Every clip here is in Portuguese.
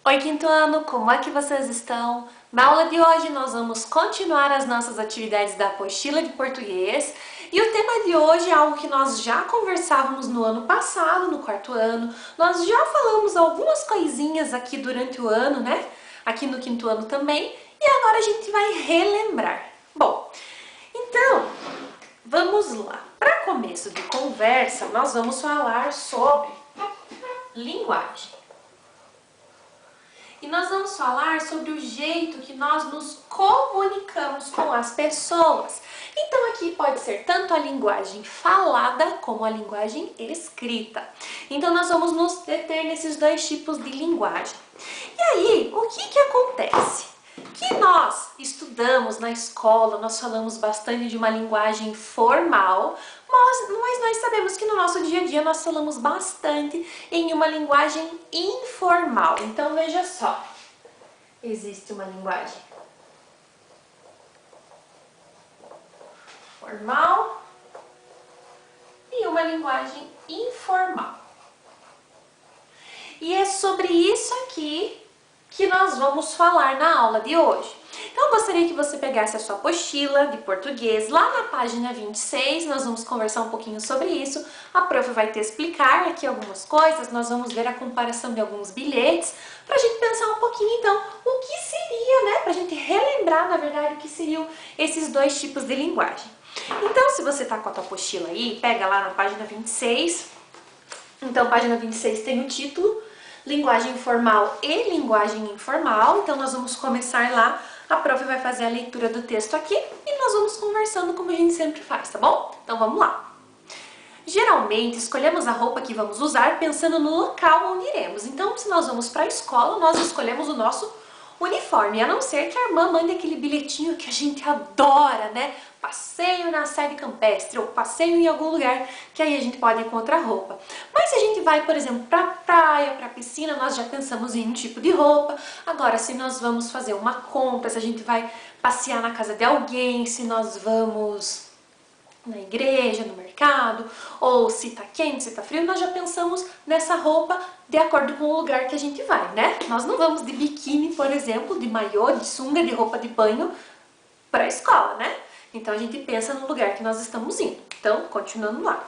Oi, quinto ano, como é que vocês estão? Na aula de hoje nós vamos continuar as nossas atividades da apostila de português e o tema de hoje é algo que nós já conversávamos no ano passado, no quarto ano. Nós já falamos algumas coisinhas aqui durante o ano, né? Aqui no quinto ano também, e agora a gente vai relembrar. Bom, então, vamos lá. Para começo de conversa, nós vamos falar sobre linguagem. E nós vamos falar sobre o jeito que nós nos comunicamos com as pessoas. Então aqui pode ser tanto a linguagem falada como a linguagem escrita. Então nós vamos nos deter nesses dois tipos de linguagem. E aí, o que acontece? Que nós estudamos na escola, nós falamos bastante de uma linguagem formal, mas nós sabemos que no nosso dia a dia nós falamos bastante em uma linguagem informal. Então veja só, existe uma linguagem formal e uma linguagem informal. E é sobre isso aqui que nós vamos falar na aula de hoje. Então eu gostaria que você pegasse a sua apostila de português lá na página 26, nós vamos conversar um pouquinho sobre isso. A prof vai te explicar aqui algumas coisas, nós vamos ver a comparação de alguns bilhetes, para a gente pensar um pouquinho então o que seria, né, para a gente relembrar na verdade o que seriam esses dois tipos de linguagem. Então se você está com a tua apostila aí, pega lá na página 26, então página 26 tem o título, linguagem formal e linguagem informal. Então nós vamos começar lá, a prof vai fazer a leitura do texto aqui e nós vamos conversando como a gente sempre faz, tá bom? Então vamos lá. Geralmente escolhemos a roupa que vamos usar pensando no local onde iremos. Então se nós vamos para a escola, nós escolhemos o nosso uniforme, a não ser que a irmã mande aquele bilhetinho que a gente adora, né? Passeio na sede campestre ou passeio em algum lugar, que aí a gente pode ir com outra roupa. Mas se a gente vai, por exemplo, para praia, para piscina, nós já pensamos em um tipo de roupa. Agora, se nós vamos fazer uma compra, se a gente vai passear na casa de alguém, se nós vamos na igreja, no mercado, ou se tá quente, se tá frio, nós já pensamos nessa roupa de acordo com o lugar que a gente vai, né? Nós não vamos de biquíni, por exemplo, de maiô, de sunga, de roupa de banho para a escola, né? Então a gente pensa no lugar que nós estamos indo. Então, continuando lá.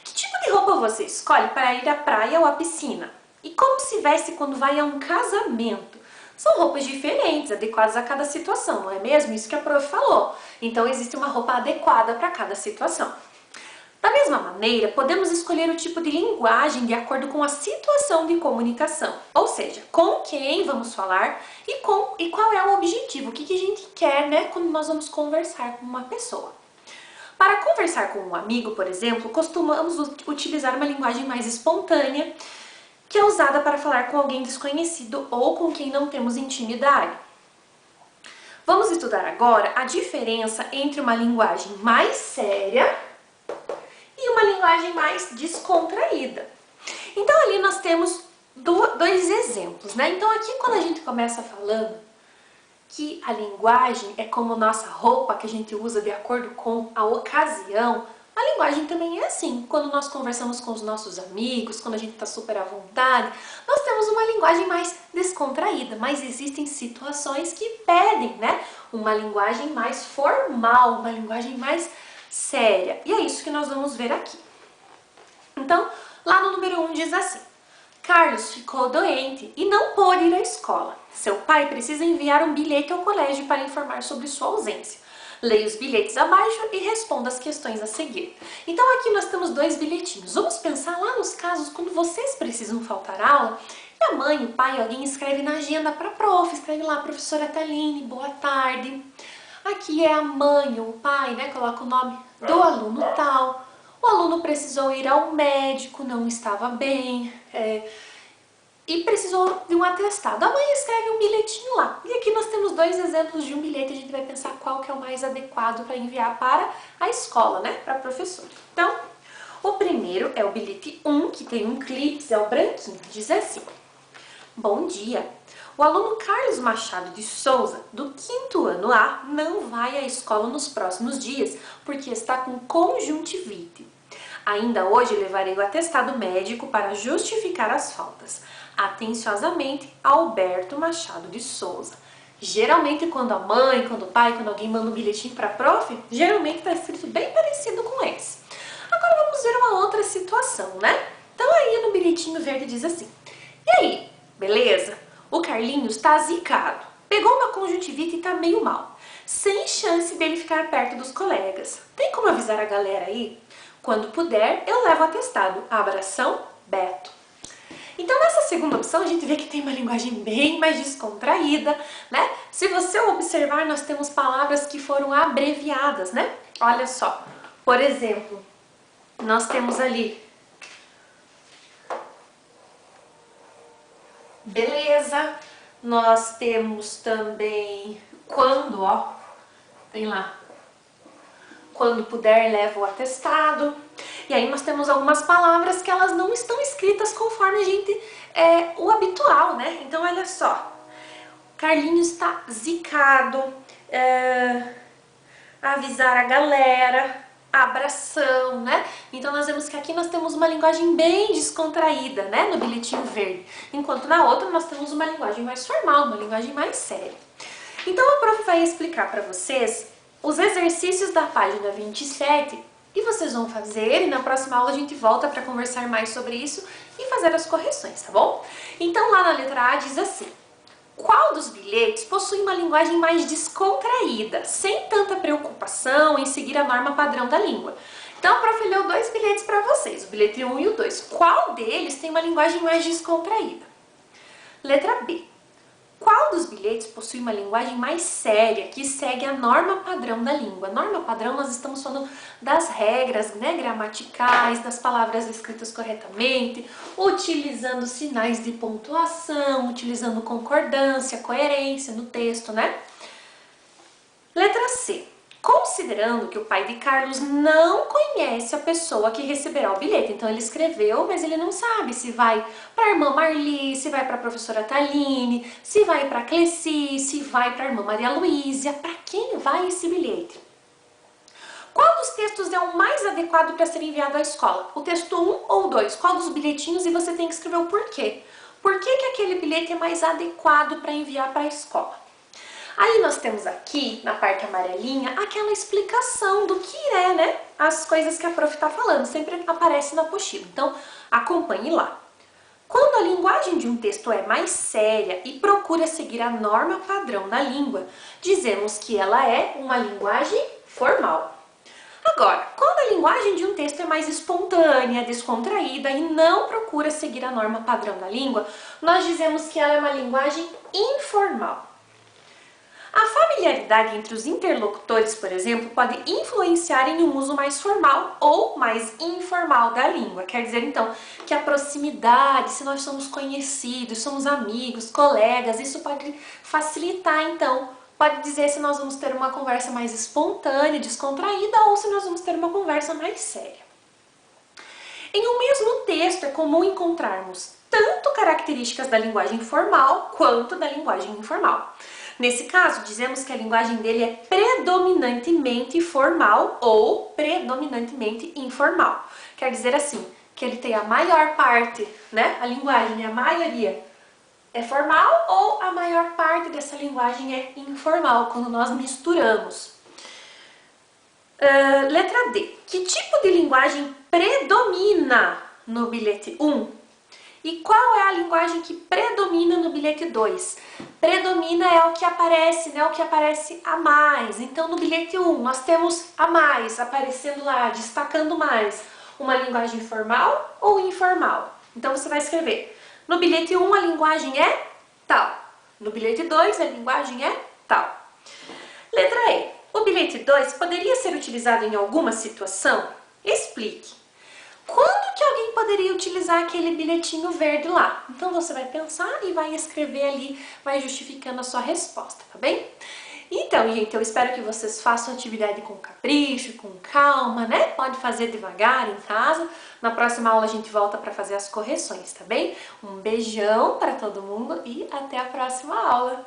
Que tipo de roupa você escolhe para ir à praia ou à piscina? E como se veste quando vai a um casamento? São roupas diferentes, adequadas a cada situação, não é mesmo? Isso que a prof falou. Então existe uma roupa adequada para cada situação. Da mesma maneira, podemos escolher o tipo de linguagem de acordo com a situação de comunicação. Ou seja, com quem vamos falar e qual é o objetivo, o que a gente quer, né, quando nós vamos conversar com uma pessoa. Para conversar com um amigo, por exemplo, costumamos utilizar uma linguagem mais espontânea, que é usada para falar com alguém desconhecido ou com quem não temos intimidade. Vamos estudar agora a diferença entre uma linguagem mais séria e uma linguagem mais descontraída. Então ali nós temos dois exemplos, né? Então aqui quando a gente começa falando que a linguagem é como nossa roupa que a gente usa de acordo com a ocasião, a linguagem também é assim. Quando nós conversamos com os nossos amigos, quando a gente está super à vontade, nós temos uma linguagem mais descontraída, mas existem situações que pedem, né, uma linguagem mais formal, uma linguagem mais séria. E é isso que nós vamos ver aqui. Então, lá no número 1 diz assim: Carlos ficou doente e não pôde ir à escola. Seu pai precisa enviar um bilhete ao colégio para informar sobre sua ausência. Leia os bilhetes abaixo e responda as questões a seguir. Então aqui nós temos dois bilhetinhos. Vamos pensar lá nos casos quando vocês precisam faltar aula e a mãe, o pai, alguém escreve na agenda para a prof, escreve lá, professora Taline, boa tarde. Aqui é a mãe ou o pai, né, coloca o nome do aluno tal. O aluno precisou ir ao médico, não estava bem, e precisou de um atestado. A mãe escreve um bilhetinho lá. E aqui nós temos dois exemplos de um bilhete. A gente vai pensar qual que é o mais adequado para enviar para a escola, né? Para a professora. Então, o primeiro é o bilhete 1, que tem um clipe, é o branquinho. Diz assim: Bom dia. O aluno Carlos Machado de Souza, do 5º ano A, não vai à escola nos próximos dias, porque está com conjuntivite. Ainda hoje levarei o atestado médico para justificar as faltas. Atenciosamente, Alberto Machado de Souza. Geralmente quando a mãe, quando o pai, quando alguém manda um bilhetinho para a prof, geralmente está escrito bem parecido com esse. Agora vamos ver uma outra situação, né? Então aí no bilhetinho verde diz assim: e aí, beleza? O Carlinhos está zicado, pegou uma conjuntivite e está meio mal, sem chance dele ficar perto dos colegas. Tem como avisar a galera aí? Quando puder, eu levo atestado. Abração, Beto. Então nessa segunda opção a gente vê que tem uma linguagem bem mais descontraída, né? Se você observar, nós temos palavras que foram abreviadas, né? Olha só, por exemplo, nós temos ali beleza, nós temos também quando, ó, tem lá, quando puder leva o atestado. E aí nós temos algumas palavras que elas não estão escritas conforme a gente, o habitual, né? Então olha só, Carlinhos está zicado, avisar a galera, abração, né? Então nós vemos que aqui nós temos uma linguagem bem descontraída, né? No bilhetinho verde. Enquanto na outra nós temos uma linguagem mais formal, uma linguagem mais séria. Então a prof vai explicar para vocês os exercícios da página 27 e vocês vão fazer, e na próxima aula a gente volta para conversar mais sobre isso e fazer as correções, tá bom? Então lá na letra A diz assim: qual dos bilhetes possui uma linguagem mais descontraída, sem tanta preocupação em seguir a norma padrão da língua? Então a prof leu dois bilhetes para vocês, o bilhete 1 e o 2. Qual deles tem uma linguagem mais descontraída? Letra B. Qual dos bilhetes possui uma linguagem mais séria, que segue a norma padrão da língua? Norma padrão, nós estamos falando das regras, né, gramaticais, das palavras escritas corretamente, utilizando sinais de pontuação, utilizando concordância, coerência no texto, né? Letra C. Considerando que o pai de Carlos não conhece a pessoa que receberá o bilhete, então ele escreveu, mas ele não sabe se vai para a irmã Marli, se vai para a professora Taline, se vai para a Cleci, se vai para a irmã Maria Luísa, para quem vai esse bilhete? Qual dos textos é o mais adequado para ser enviado à escola? O texto 1 ou 2? Qual dos bilhetinhos? E você tem que escrever o porquê. Por que que aquele bilhete é mais adequado para enviar para a escola? Aí nós temos aqui, na parte amarelinha, aquela explicação do que é, né, as coisas que a prof está falando, sempre aparece na apostila. Então, acompanhe lá. Quando a linguagem de um texto é mais séria e procura seguir a norma padrão da língua, dizemos que ela é uma linguagem formal. Agora, quando a linguagem de um texto é mais espontânea, descontraída e não procura seguir a norma padrão da língua, nós dizemos que ela é uma linguagem informal. A familiaridade entre os interlocutores, por exemplo, pode influenciar em um uso mais formal ou mais informal da língua. Quer dizer, então, que a proximidade, se nós somos conhecidos, somos amigos, colegas, isso pode facilitar, então, pode dizer se nós vamos ter uma conversa mais espontânea, descontraída, ou se nós vamos ter uma conversa mais séria. Em um mesmo texto, é comum encontrarmos tanto características da linguagem formal quanto da linguagem informal. Nesse caso, dizemos que a linguagem dele é predominantemente formal ou predominantemente informal. Quer dizer assim, que ele tem a maior parte, né? A linguagem, a maioria é formal ou a maior parte dessa linguagem é informal, quando nós misturamos. Letra D. Que tipo de linguagem predomina no bilhete 1? E qual é a linguagem que predomina no bilhete 2? Predomina é o que aparece, né? O que aparece a mais. Então, no bilhete 1, nós temos a mais aparecendo lá, destacando mais. Uma linguagem formal ou informal? Então, você vai escrever. No bilhete 1, a linguagem é tal. No bilhete 2, a linguagem é tal. Letra E. O bilhete 2 poderia ser utilizado em alguma situação? Explique. Quando que alguém poderia utilizar aquele bilhetinho verde lá? Então você vai pensar e vai escrever ali, vai justificando a sua resposta, tá bem? Então, gente, eu espero que vocês façam a atividade com capricho, com calma, né? Pode fazer devagar em casa. Na próxima aula a gente volta para fazer as correções, tá bem? Um beijão para todo mundo e até a próxima aula!